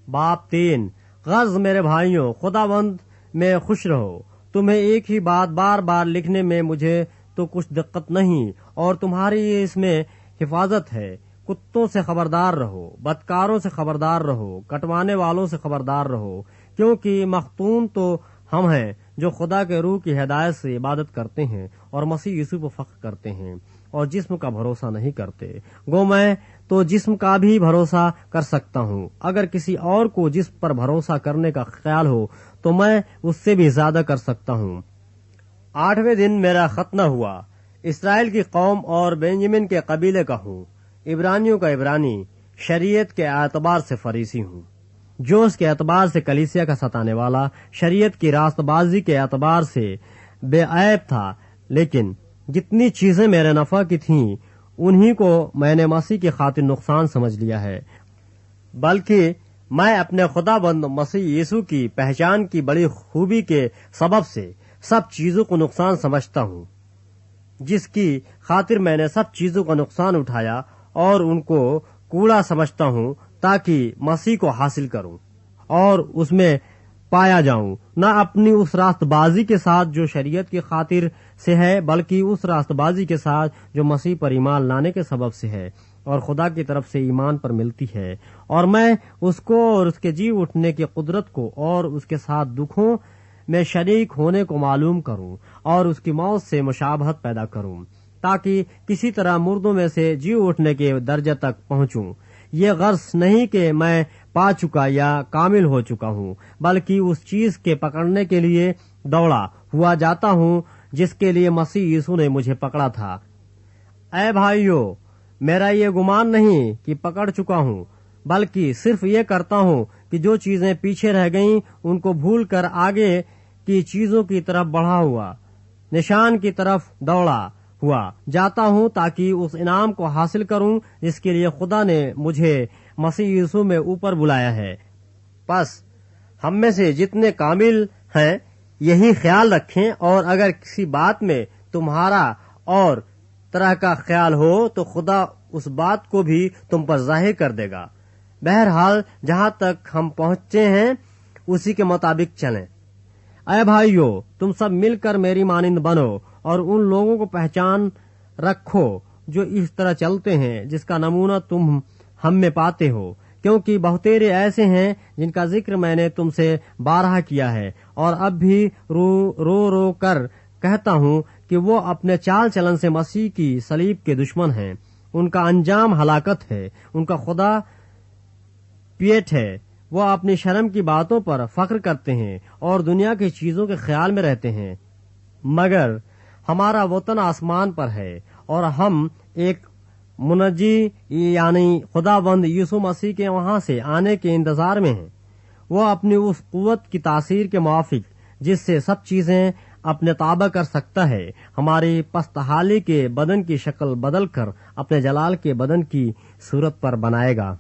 बाब 3। गर्ज मेरे भाइयों, खुदावंद में खुश रहो। तुम्हें एक ही बात बार बार लिखने में मुझे तो कुछ दिक्कत नहीं, और तुम्हारी इसमें हिफाजत है। कुत्तों से खबरदार रहो, बदकारों से खबरदार रहो, कटवाने वालों से खबरदार रहो, क्योंकि मखतून तो हम हैं जो खुदा के रूह की हिदायत से इबादत करते हैं और मसीह यीशु पर फख्र करते हैं और जिस्म का भरोसा नहीं करते। गो मैं तो जिस्म का भी भरोसा कर सकता हूँ। अगर किसी और को जिस्म पर भरोसा करने का ख्याल हो तो मैं उससे भी ज्यादा कर सकता हूँ। 8वें दिन मेरा खतना हुआ। इसराइल की कौम और बेंजामिन के कबीले का हूँ, इब्रानियों का इब्रानी, शरीयत के एतबार से फरीसी हूँ, जोश के एतबार से कलीसिया का सताने वाला, शरीयत की रास्तबाजी के एतबार से बेऐब था। लेकिन जितनी चीजें मेरे नफा की थीं उन्हीं को मैंने मसीह की खातिर नुकसान समझ लिया है, बल्कि मैं अपने खुदाबंद मसीह यीशु की पहचान की बड़ी खूबी के सबब से सब चीजों को नुकसान समझता हूँ, जिसकी खातिर मैंने सब चीजों का नुकसान उठाया और उनको कूड़ा समझता हूँ, ताकि मसीह को हासिल करूं और उसमें पाया जाऊं, न अपनी उस रास्तबाजी के साथ जो शरीयत की खातिर से है, बल्कि उस रास्तबाजी के साथ जो मसीह पर ईमान लाने के सबब से है और खुदा की तरफ से ईमान पर मिलती है। और मैं उसको और उसके जी उठने की कुदरत को और उसके साथ दुखों में शरीक होने को मालूम करूं और उसकी मौत से मुशाबहत पैदा करूं, ताकि किसी तरह मुर्दों में से जी उठने के दर्जे तक पहुंचूं। ये गर्ज नहीं कि मैं पा चुका या कामिल हो चुका हूँ, बल्कि उस चीज के पकड़ने के लिए दौड़ा हुआ जाता हूँ जिसके लिए मसीह यीशु ने मुझे पकड़ा था। ऐ भाइयों, मेरा ये गुमान नहीं कि पकड़ चुका हूँ, बल्कि सिर्फ ये करता हूँ कि जो चीजें पीछे रह गईं उनको भूल कर आगे की चीजों की तरफ बढ़ा हुआ निशान की तरफ दौड़ा हुआ जाता हूँ, ताकि उस इनाम को हासिल करूँ जिसके लिए खुदा ने मुझे मसीह यीशु में ऊपर बुलाया है। बस हम में से जितने कामिल हैं यही ख्याल रखें, और अगर किसी बात में तुम्हारा और तरह का ख्याल हो तो खुदा उस बात को भी तुम पर जाहिर कर देगा। बहरहाल जहाँ तक हम पहुँचे हैं उसी के मुताबिक चलें। ऐ भाइयों, तुम सब मिलकर मेरी मानिंद बनो और उन लोगों को पहचान रखो जो इस तरह चलते हैं जिसका नमूना तुम हम में पाते हो, क्योंकि बहुतेरे ऐसे हैं जिनका जिक्र मैंने तुमसे बारहा किया है और अब भी रो कर कहता हूँ कि वो अपने चाल चलन से मसीह की सलीब के दुश्मन हैं। उनका अंजाम हलाकत है, उनका खुदा पेट है। वो अपनी शर्म की बातों पर फख्र करते हैं और दुनिया की चीजों के ख्याल में रहते हैं, मगर हमारा वतन आसमान पर है और हम एक मुनजी यानी खुदाबंद यीशु मसीह के वहां से आने के इंतजार में हैं। वो अपनी उस कुव्वत की तासीर के मुआफिक जिससे सब चीजें अपने ताबा कर सकता है, हमारी पस्तहाली के बदन की शक्ल बदल कर अपने जलाल के बदन की सूरत पर बनाएगा।